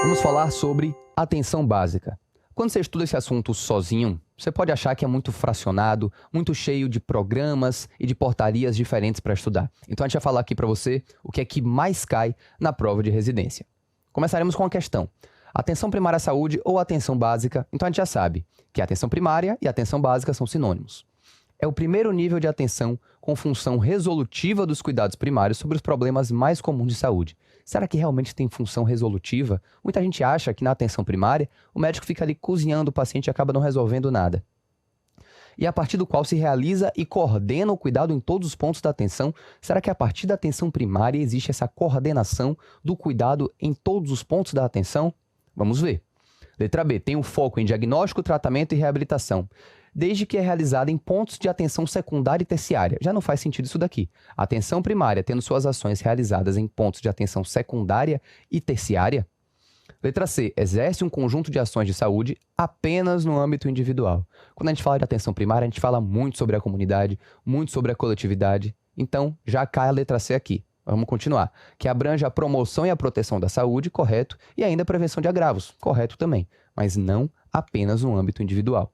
Vamos falar sobre atenção básica. Quando você estuda esse assunto sozinho, você pode achar que é muito fracionado, muito cheio de programas e de portarias diferentes para estudar. Então a gente vai falar aqui para você o que é que mais cai na prova de residência. Começaremos com a questão: atenção primária à saúde ou atenção básica? Então a gente já sabe que a atenção primária e a atenção básica são sinônimos. É o primeiro nível de atenção com função resolutiva dos cuidados primários sobre os problemas mais comuns de saúde. Será que realmente tem função resolutiva? Muita gente acha que na atenção primária o médico fica ali cozinhando o paciente e acaba não resolvendo nada. E a partir do qual se realiza e coordena o cuidado em todos os pontos da atenção. Será que a partir da atenção primária existe essa coordenação do cuidado em todos os pontos da atenção? Vamos ver. Letra B, tem um foco em diagnóstico, tratamento e reabilitação, desde que é realizada em pontos de atenção secundária e terciária. Já não faz sentido isso daqui. A atenção primária tendo suas ações realizadas em pontos de atenção secundária e terciária. Letra C, exerce um conjunto de ações de saúde apenas no âmbito individual. Quando a gente fala de atenção primária, a gente fala muito sobre a comunidade, muito sobre a coletividade. Então, já cai a letra C aqui. Vamos continuar. Que abrange a promoção e a proteção da saúde, correto, e ainda a prevenção de agravos, correto também, mas não apenas no âmbito individual.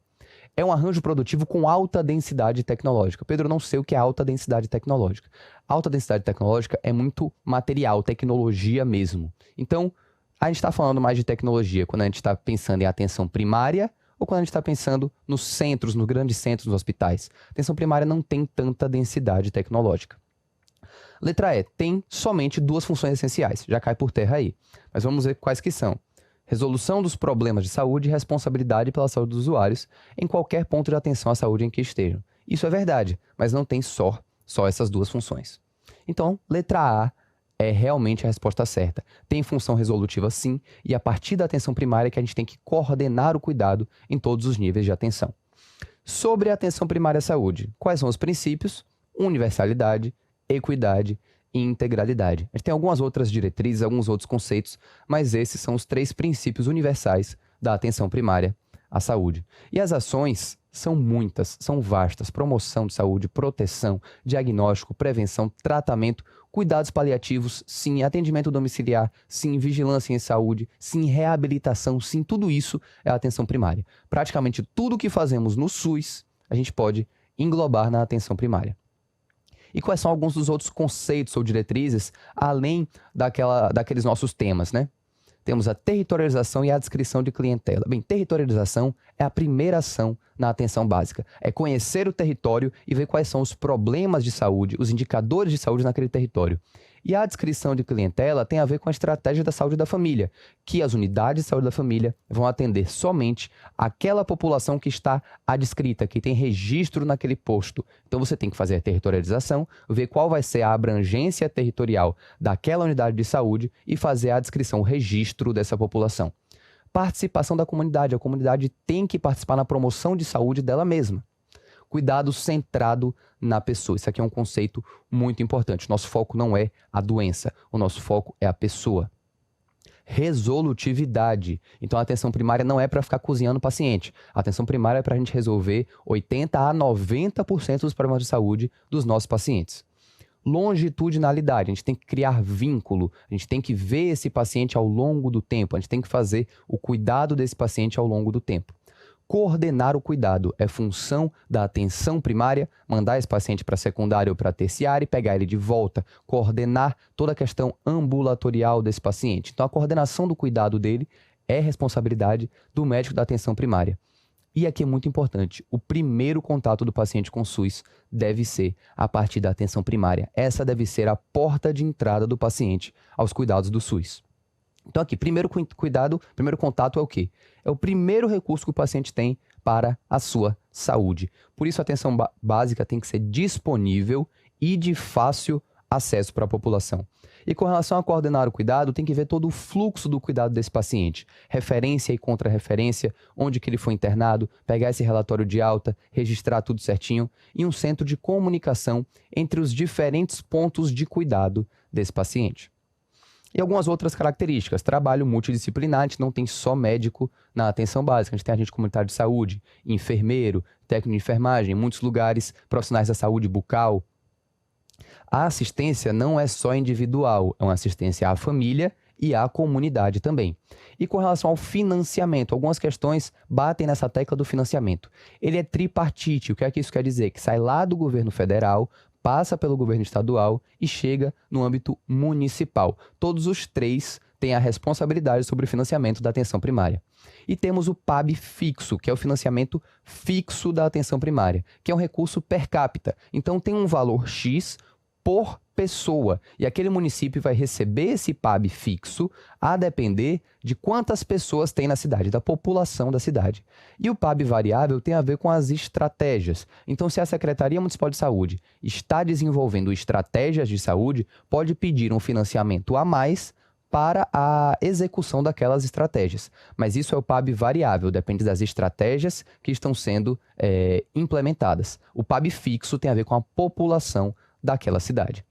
É um arranjo produtivo com alta densidade tecnológica. Pedro, eu não sei o que é alta densidade tecnológica. Alta densidade tecnológica é muito material, tecnologia mesmo. Então, a gente está falando mais de tecnologia quando a gente está pensando em atenção primária ou quando a gente está pensando nos centros, nos grandes centros, nos hospitais. Atenção primária não tem tanta densidade tecnológica. Letra E, tem somente duas funções essenciais. Já cai por terra aí. Mas vamos ver quais que são. Resolução dos problemas de saúde e responsabilidade pela saúde dos usuários em qualquer ponto de atenção à saúde em que estejam. Isso é verdade, mas não tem só essas duas funções. Então, letra A é realmente a resposta certa. Tem função resolutiva sim, e a partir da atenção primária que a gente tem que coordenar o cuidado em todos os níveis de atenção. Sobre a atenção primária à saúde, quais são os princípios? Universalidade, equidade e integralidade. A gente tem algumas outras diretrizes, alguns outros conceitos, mas esses são os três princípios universais da atenção primária à saúde. E as ações são muitas, são vastas: promoção de saúde, proteção, diagnóstico, prevenção, tratamento, cuidados paliativos, sim, atendimento domiciliar, sim, vigilância em saúde, sim, reabilitação, sim, tudo isso é a atenção primária. Praticamente tudo que fazemos no SUS, a gente pode englobar na atenção primária. E quais são alguns dos outros conceitos ou diretrizes, além daqueles nossos temas, né? Temos a territorialização e a adscrição de clientela. Bem, territorialização é a primeira ação na atenção básica. É conhecer o território e ver quais são os problemas de saúde, os indicadores de saúde naquele território. E a adscrição de clientela tem a ver com a estratégia da saúde da família, que as unidades de saúde da família vão atender somente aquela população que está adscrita, que tem registro naquele posto. Então você tem que fazer a territorialização, ver qual vai ser a abrangência territorial daquela unidade de saúde e fazer a adscrição, o registro dessa população. Participação da comunidade. A comunidade tem que participar na promoção de saúde dela mesma. Cuidado centrado na pessoa. Isso aqui é um conceito muito importante. Nosso foco não é a doença, o nosso foco é a pessoa. Resolutividade. Então a atenção primária não é para ficar cozinhando o paciente. A atenção primária é para a gente resolver 80% a 90% dos problemas de saúde dos nossos pacientes. Longitudinalidade, a gente tem que criar vínculo, a gente tem que ver esse paciente ao longo do tempo, a gente tem que fazer o cuidado desse paciente ao longo do tempo. Coordenar o cuidado é função da atenção primária, mandar esse paciente para secundária ou para terciária e pegar ele de volta, coordenar toda a questão ambulatorial desse paciente. Então a coordenação do cuidado dele é responsabilidade do médico da atenção primária. E aqui é muito importante, o primeiro contato do paciente com o SUS deve ser a partir da atenção primária. Essa deve ser a porta de entrada do paciente aos cuidados do SUS. Então aqui, primeiro contato é o quê? É o primeiro recurso que o paciente tem para a sua saúde. Por isso a atenção básica tem que ser disponível e de fácil acesso para a população. E com relação a coordenar o cuidado, tem que ver todo o fluxo do cuidado desse paciente. Referência e contra-referência, onde que ele foi internado, pegar esse relatório de alta, registrar tudo certinho, e um centro de comunicação entre os diferentes pontos de cuidado desse paciente. E algumas outras características. Trabalho multidisciplinar, a gente não tem só médico na atenção básica, a gente tem agente comunitário de saúde, enfermeiro, técnico de enfermagem, em muitos lugares, profissionais da saúde bucal. A assistência não é só individual, é uma assistência à família e à comunidade também. E com relação ao financiamento, algumas questões batem nessa tecla do financiamento. Ele é tripartite. O que é que isso quer dizer? Que sai lá do governo federal, passa pelo governo estadual e chega no âmbito municipal. Todos os três têm a responsabilidade sobre o financiamento da atenção primária. E temos o PAB fixo, que é o financiamento fixo da atenção primária, que é um recurso per capita. Então tem um valor X por pessoa. E aquele município vai receber esse PAB fixo a depender de quantas pessoas tem na cidade, da população da cidade. E o PAB variável tem a ver com as estratégias. Então, se a Secretaria Municipal de Saúde está desenvolvendo estratégias de saúde, pode pedir um financiamento a mais para a execução daquelas estratégias. Mas isso é o PAB variável, depende das estratégias que estão sendo implementadas. O PAB fixo tem a ver com a população daquela cidade.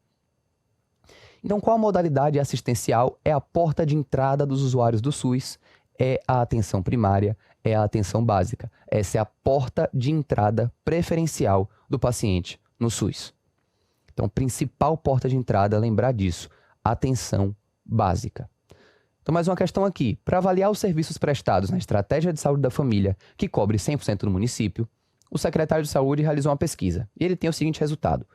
Então, qual a modalidade assistencial é a porta de entrada dos usuários do SUS? É a atenção primária, é a atenção básica. Essa é a porta de entrada preferencial do paciente no SUS. Então, principal porta de entrada, lembrar disso, atenção básica. Então, mais uma questão aqui. Para avaliar os serviços prestados na estratégia de saúde da família, que cobre 100% do município, o secretário de saúde realizou uma pesquisa. E ele tem o seguinte resultado: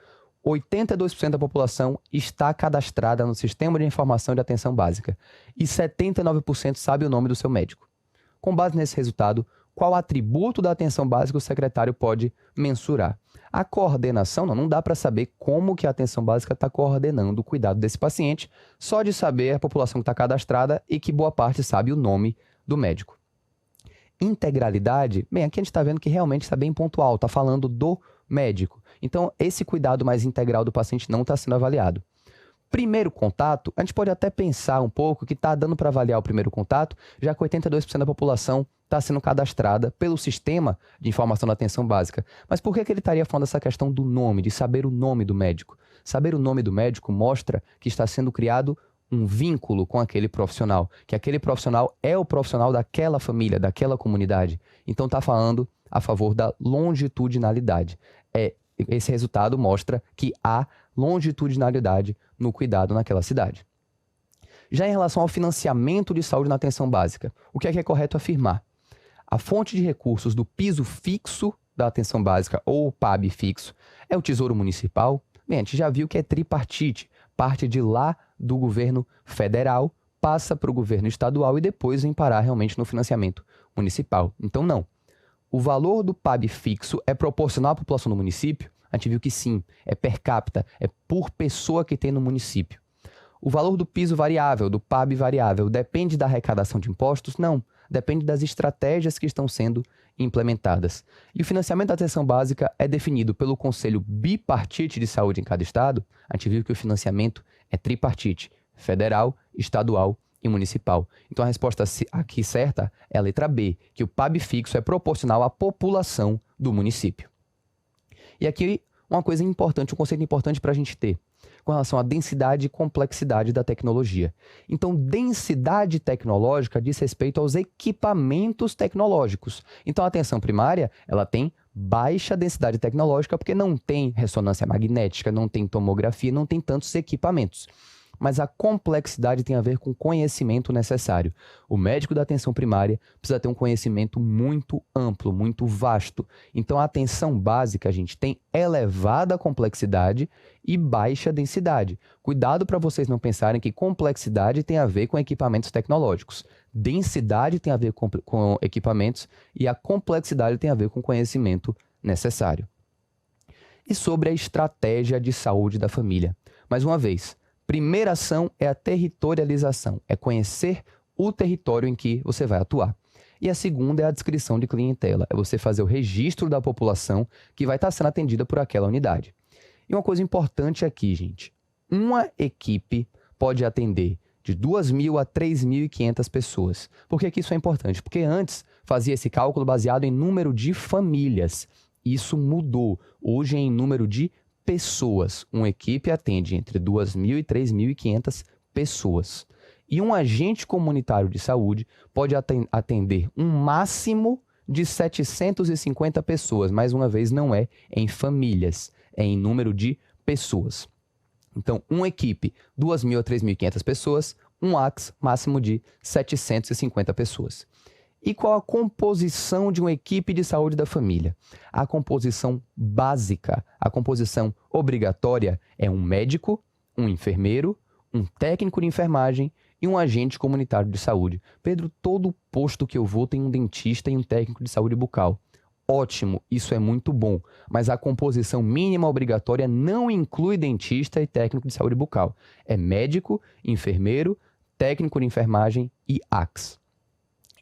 82% da população está cadastrada no Sistema de Informação de Atenção Básica e 79% sabe o nome do seu médico. Com base nesse resultado, qual atributo da atenção básica o secretário pode mensurar? A coordenação, não dá para saber como que a atenção básica está coordenando o cuidado desse paciente, só de saber a população que está cadastrada e que boa parte sabe o nome do médico. Integralidade, bem, aqui a gente está vendo que realmente está bem pontual, está falando do médico. Então, esse cuidado mais integral do paciente não está sendo avaliado. Primeiro contato, a gente pode até pensar um pouco que está dando para avaliar o primeiro contato, já que 82% da população está sendo cadastrada pelo Sistema de Informação da Atenção Básica. Mas por que ele estaria falando dessa questão do nome, de saber o nome do médico? Saber o nome do médico mostra que está sendo criado um vínculo com aquele profissional, que aquele profissional é o profissional daquela família, daquela comunidade. Então está falando a favor da longitudinalidade. Esse resultado mostra que há longitudinalidade no cuidado naquela cidade. Já em relação ao financiamento de saúde na atenção básica, o que é correto afirmar? A fonte de recursos do piso fixo da atenção básica, ou PAB fixo, é o Tesouro Municipal. Bem, a gente já viu que é tripartite, parte de lá do governo federal, passa para o governo estadual e depois vem parar realmente no financiamento municipal. Então, não. O valor do PAB fixo é proporcional à população do município? A gente viu que sim, é per capita, é por pessoa que tem no município. O valor do piso variável, do PAB variável, depende da arrecadação de impostos? Não, depende das estratégias que estão sendo implementadas. E o financiamento da atenção básica é definido pelo Conselho Bipartite de Saúde em cada estado. A gente viu que o financiamento é tripartite, federal, estadual e municipal. Então a resposta aqui certa é a letra B, que o PAB fixo é proporcional à população do município. E aqui uma coisa importante, um conceito importante para a gente ter, com relação à densidade e complexidade da tecnologia. Então, densidade tecnológica diz respeito aos equipamentos tecnológicos. Então, a atenção primária, ela tem baixa densidade tecnológica porque não tem ressonância magnética, não tem tomografia, não tem tantos equipamentos. Mas a complexidade tem a ver com o conhecimento necessário. O médico da atenção primária precisa ter um conhecimento muito amplo, muito vasto. Então, a atenção básica, a gente tem elevada complexidade e baixa densidade. Cuidado para vocês não pensarem que complexidade tem a ver com equipamentos tecnológicos. Densidade tem a ver com equipamentos e a complexidade tem a ver com conhecimento necessário. E sobre a estratégia de saúde da família. Mais uma vez, primeira ação é a territorialização, é conhecer o território em que você vai atuar. E a segunda é a descrição de clientela, é você fazer o registro da população que vai estar sendo atendida por aquela unidade. E uma coisa importante aqui, gente, uma equipe pode atender de 2.000 a 3.500 pessoas. Por que isso é importante? Porque antes fazia esse cálculo baseado em número de famílias. Isso mudou. Hoje é em número de pessoas. Uma equipe atende entre 2.000 e 3.500 pessoas. E um agente comunitário de saúde pode atender um máximo de 750 pessoas. Mais uma vez, não é em famílias, é em número de pessoas. Então, uma equipe, 2.000 a 3.500 pessoas, um ACS máximo de 750 pessoas. E qual a composição de uma equipe de saúde da família? A composição básica, a composição obrigatória é um médico, um enfermeiro, um técnico de enfermagem e um agente comunitário de saúde. Pedro, todo posto que eu vou tem um dentista e um técnico de saúde bucal. Ótimo, isso é muito bom, mas a composição mínima obrigatória não inclui dentista e técnico de saúde bucal. É médico, enfermeiro, técnico de enfermagem e ACS.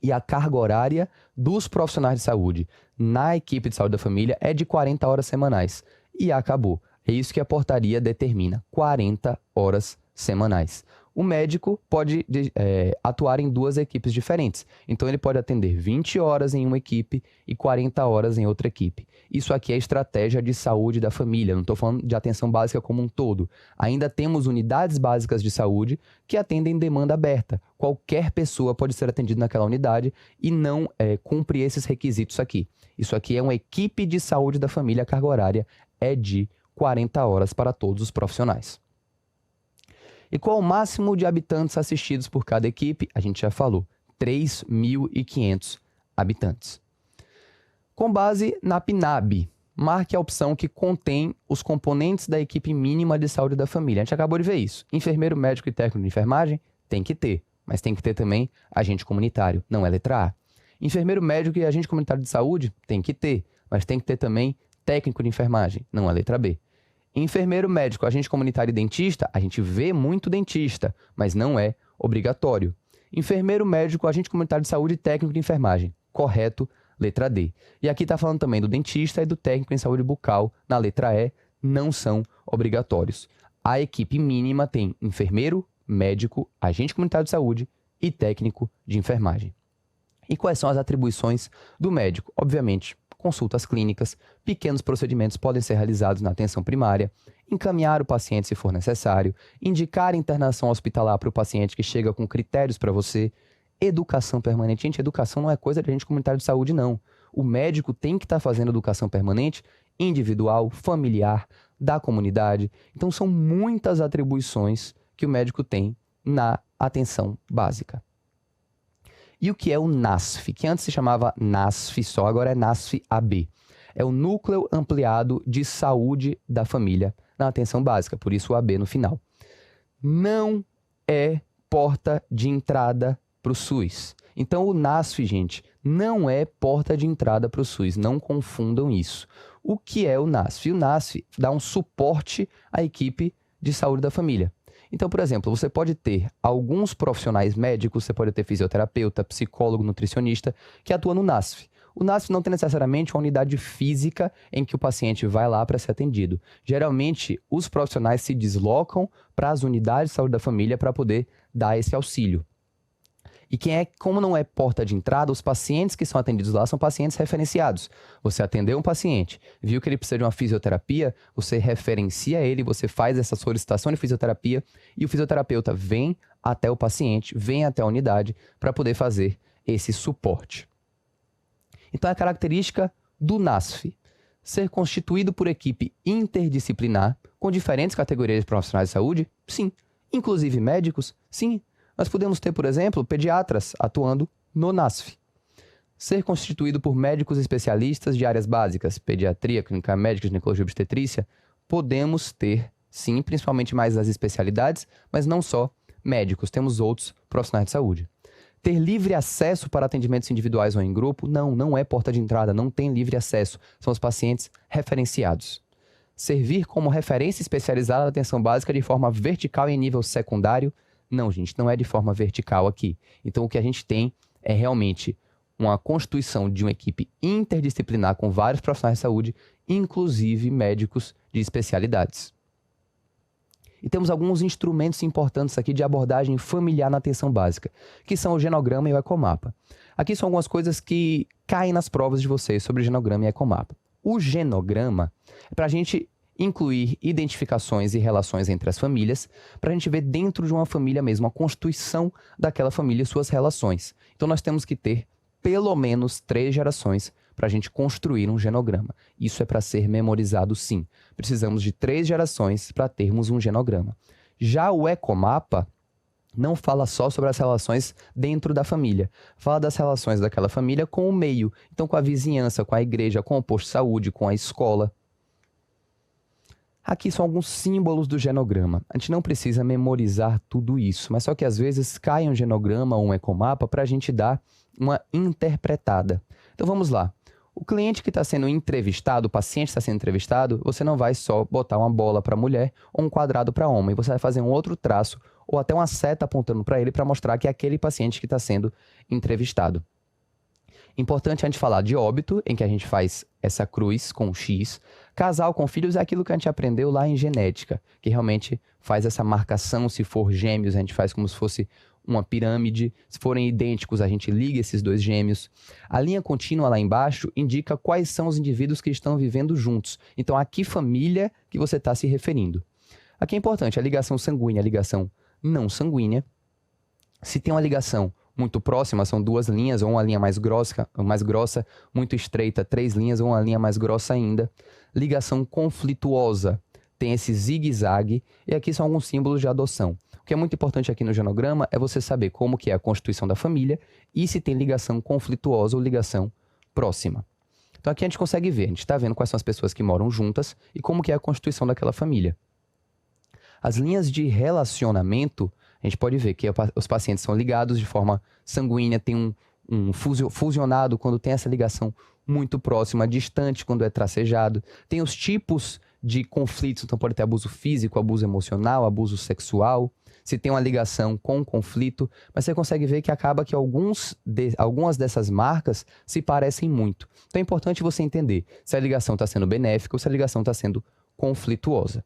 E a carga horária dos profissionais de saúde na equipe de saúde da família é de 40 horas semanais. E acabou. É isso que a portaria determina, 40 horas semanais. O médico pode atuar em duas equipes diferentes. Então, ele pode atender 20 horas em uma equipe e 40 horas em outra equipe. Isso aqui é estratégia de saúde da família. Não estou falando de atenção básica como um todo. Ainda temos unidades básicas de saúde que atendem demanda aberta. Qualquer pessoa pode ser atendida naquela unidade e não cumpre esses requisitos aqui. Isso aqui é uma equipe de saúde da família. A carga horária é de 40 horas para todos os profissionais. E qual o máximo de habitantes assistidos por cada equipe? A gente já falou, 3.500 habitantes. Com base na PNAB, marque a opção que contém os componentes da equipe mínima de saúde da família. A gente acabou de ver isso. Enfermeiro, médico e técnico de enfermagem? Tem que ter, mas tem que ter também agente comunitário, não é letra A. Enfermeiro, médico e agente comunitário de saúde? Tem que ter, mas tem que ter também técnico de enfermagem, não é letra B. Enfermeiro, médico, agente comunitário e dentista, a gente vê muito dentista, mas não é obrigatório. Enfermeiro, médico, agente comunitário de saúde e técnico de enfermagem. Correto, letra D. E aqui está falando também do dentista e do técnico em saúde bucal, na letra E, não são obrigatórios. A equipe mínima tem enfermeiro, médico, agente comunitário de saúde e técnico de enfermagem. E quais são as atribuições do médico? Obviamente, consultas clínicas, pequenos procedimentos podem ser realizados na atenção primária, encaminhar o paciente se for necessário, indicar internação hospitalar para o paciente que chega com critérios para você, educação permanente. Gente, educação não é coisa de agente comunitário de saúde, não. O médico tem que estar fazendo educação permanente, individual, familiar, da comunidade. Então, são muitas atribuições que o médico tem na atenção básica. E o que é o NASF? Que antes se chamava NASF só, agora é NASF-AB. É o Núcleo Ampliado de Saúde da Família na atenção básica, por isso o AB no final. Não é porta de entrada para o SUS. Então o NASF, gente, não é porta de entrada para o SUS, não confundam isso. O que é o NASF? O NASF dá um suporte à equipe de saúde da família. Então, por exemplo, você pode ter alguns profissionais médicos, você pode ter fisioterapeuta, psicólogo, nutricionista, que atua no NASF. O NASF não tem necessariamente uma unidade física em que o paciente vai lá para ser atendido. Geralmente, os profissionais se deslocam para as unidades de saúde da família para poder dar esse auxílio. E como não é porta de entrada, os pacientes que são atendidos lá são pacientes referenciados. Você atendeu um paciente, viu que ele precisa de uma fisioterapia, você referencia ele, você faz essa solicitação de fisioterapia e o fisioterapeuta vem até o paciente, vem até a unidade para poder fazer esse suporte. Então, a característica do NASF: ser constituído por equipe interdisciplinar com diferentes categorias de profissionais de saúde? Sim. Inclusive médicos? Sim. Nós podemos ter, por exemplo, pediatras atuando no NASF. Ser constituído por médicos especialistas de áreas básicas, pediatria, clínica médica, ginecologia e obstetrícia, podemos ter, sim, principalmente mais as especialidades, mas não só médicos, temos outros profissionais de saúde. Ter livre acesso para atendimentos individuais ou em grupo? Não é porta de entrada, não tem livre acesso, são os pacientes referenciados. Servir como referência especializada na atenção básica de forma vertical e em nível secundário? Não, gente, não é de forma vertical aqui. Então, o que a gente tem é realmente uma constituição de uma equipe interdisciplinar com vários profissionais de saúde, inclusive médicos de especialidades. E temos alguns instrumentos importantes aqui de abordagem familiar na atenção básica, que são o genograma e o ecomapa. Aqui são algumas coisas que caem nas provas de vocês sobre o genograma e ecomapa. O genograma é para a gente incluir identificações e relações entre as famílias, para a gente ver dentro de uma família mesmo a constituição daquela família e suas relações. Então nós temos que ter pelo menos 3 gerações para a gente construir um genograma. Isso é para ser memorizado, sim. Precisamos de 3 gerações para termos um genograma. Já o ecomapa, não fala só sobre as relações dentro da família. Fala das relações daquela família com o meio. Então, com a vizinhança, com a igreja, com o posto de saúde, com a escola. Aqui são alguns símbolos do genograma. A gente não precisa memorizar tudo isso, mas só que às vezes cai um genograma ou um ecomapa para a gente dar uma interpretada. Então, vamos lá. O cliente que está sendo entrevistado, o paciente que está sendo entrevistado, você não vai só botar uma bola para mulher ou um quadrado para homem. Você vai fazer um outro traço ou até uma seta apontando para ele para mostrar que é aquele paciente que está sendo entrevistado. Importante a gente falar de óbito, em que a gente faz essa cruz com X. Casal com filhos é aquilo que a gente aprendeu lá em genética, que realmente faz essa marcação. Se for gêmeos, a gente faz como se fosse uma pirâmide. Se forem idênticos, a gente liga esses dois gêmeos. A linha contínua lá embaixo indica quais são os indivíduos que estão vivendo juntos. Então, a que família que você está se referindo. Aqui é importante a ligação sanguínea, a ligação não sanguínea. Se tem uma ligação muito próxima, são duas linhas, ou uma linha mais grossa, muito estreita, 3 linhas, ou uma linha mais grossa ainda. Ligação conflituosa, tem esse zigue-zague, e aqui são alguns símbolos de adoção. O que é muito importante aqui no genograma é você saber como que é a constituição da família e se tem ligação conflituosa ou ligação próxima. Então aqui a gente consegue ver, a gente está vendo quais são as pessoas que moram juntas e como que é a constituição daquela família. As linhas de relacionamento, a gente pode ver que os pacientes são ligados de forma sanguínea, tem um fusionado quando tem essa ligação muito próxima, distante quando é tracejado. Tem os tipos de conflitos, então pode ter abuso físico, abuso emocional, abuso sexual. Se tem uma ligação com conflito, mas você consegue ver que acaba que algumas dessas marcas se parecem muito. Então é importante você entender se a ligação está sendo benéfica ou se a ligação está sendo conflituosa.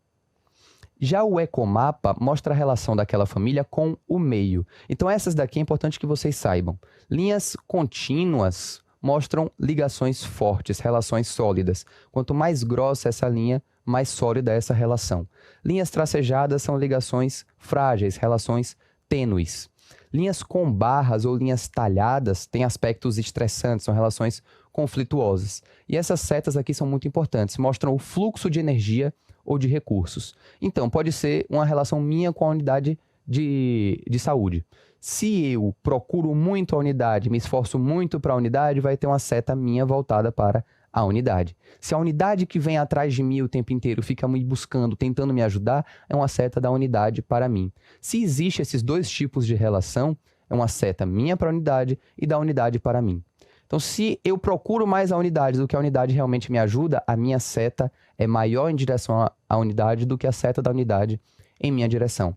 Já o ecomapa mostra a relação daquela família com o meio. Então essas daqui é importante que vocês saibam. Linhas contínuas mostram ligações fortes, relações sólidas. Quanto mais grossa essa linha, mais sólida é essa relação. Linhas tracejadas são ligações frágeis, relações tênues. Linhas com barras ou linhas talhadas têm aspectos estressantes, são relações conflituosas. E essas setas aqui são muito importantes, mostram o fluxo de energia ou de recursos. Então, pode ser uma relação minha com a unidade de saúde. Se eu procuro muito a unidade, me esforço muito para a unidade, vai ter uma seta minha voltada para a unidade. Se a unidade que vem atrás de mim o tempo inteiro fica me buscando, tentando me ajudar, é uma seta da unidade para mim. Se existe esses dois tipos de relação, é uma seta minha para a unidade e da unidade para mim. Então, se eu procuro mais a unidade do que a unidade realmente me ajuda, a minha seta é maior em direção à unidade do que a seta da unidade em minha direção.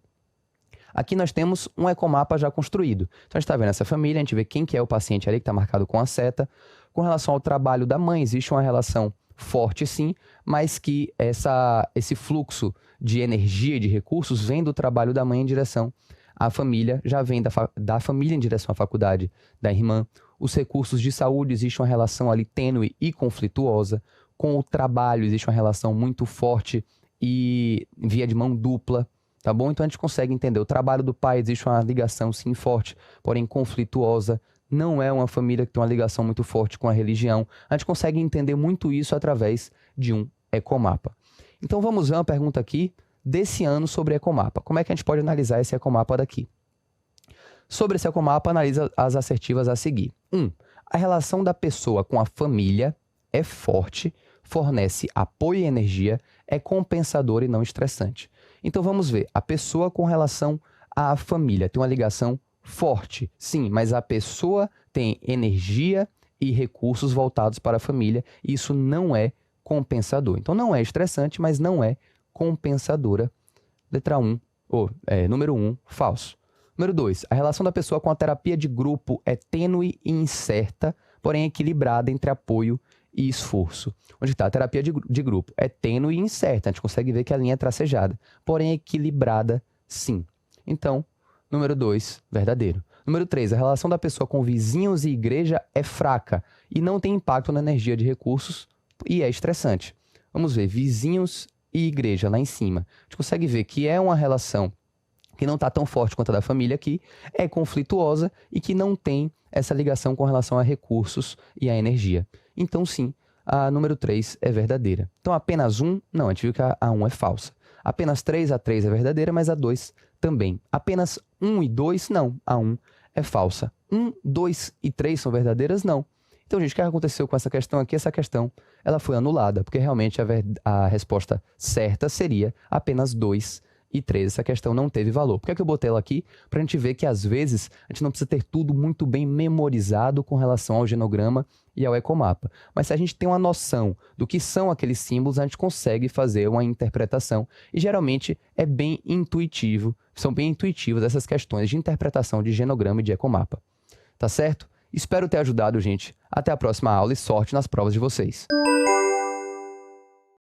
Aqui nós temos um ecomapa já construído. Então, a gente está vendo essa família, a gente vê quem que é o paciente ali que está marcado com a seta. Com relação ao trabalho da mãe, existe uma relação forte sim, mas que esse fluxo de energia e de recursos vem do trabalho da mãe em direção à família, já vem da família em direção à faculdade da irmã. Os recursos de saúde, existe uma relação ali tênue e conflituosa. Com o trabalho, existe uma relação muito forte e via de mão dupla. Tá bom? Então a gente consegue entender. O trabalho do pai, existe uma ligação sim forte, porém conflituosa. Não é uma família que tem uma ligação muito forte com a religião. A gente consegue entender muito isso através de um ecomapa. Então vamos ver uma pergunta aqui desse ano sobre ecomapa. Como é que a gente pode analisar esse ecomapa daqui? Sobre esse ecomapa, analisa as assertivas a seguir. 1. A relação da pessoa com a família é forte, fornece apoio e energia, é compensadora e não estressante. Então vamos ver, a pessoa com relação à família tem uma ligação forte, sim, mas a pessoa tem energia e recursos voltados para a família e isso não é compensador. Então não é estressante, mas não é compensadora. Letra 1, número 1, falso. Número 2, a relação da pessoa com a terapia de grupo é tênue e incerta, porém equilibrada entre apoio e esforço. Onde está? A terapia de grupo é tênue e incerta. A gente consegue ver que a linha é tracejada, porém equilibrada, sim. Então, número 2, verdadeiro. Número 3, a relação da pessoa com vizinhos e igreja é fraca e não tem impacto na energia de recursos e é estressante. Vamos ver, vizinhos e igreja lá em cima. A gente consegue ver que é uma relação que não está tão forte quanto a da família aqui, é conflituosa e que não tem essa ligação com relação a recursos e a energia. Então, sim, a número 3 é verdadeira. Então, apenas 1, não, a gente viu que a 1 é falsa. Apenas 3, a 3 é verdadeira, mas a 2 também. Apenas 1 e 2, não. A 1 é falsa. 1, 2 e 3 são verdadeiras? Não. Então, gente, o que aconteceu com essa questão aqui? Essa questão ela foi anulada, porque realmente a resposta certa seria apenas 2 e 3. Essa questão não teve valor. Por que é que eu botei ela aqui? Para a gente ver que, às vezes, a gente não precisa ter tudo muito bem memorizado com relação ao genograma e ao ecomapa. Mas se a gente tem uma noção do que são aqueles símbolos, a gente consegue fazer uma interpretação. E, geralmente, é bem intuitivo. São bem intuitivas essas questões de interpretação de genograma e de ecomapa. Tá certo? Espero ter ajudado, gente. Até a próxima aula e sorte nas provas de vocês.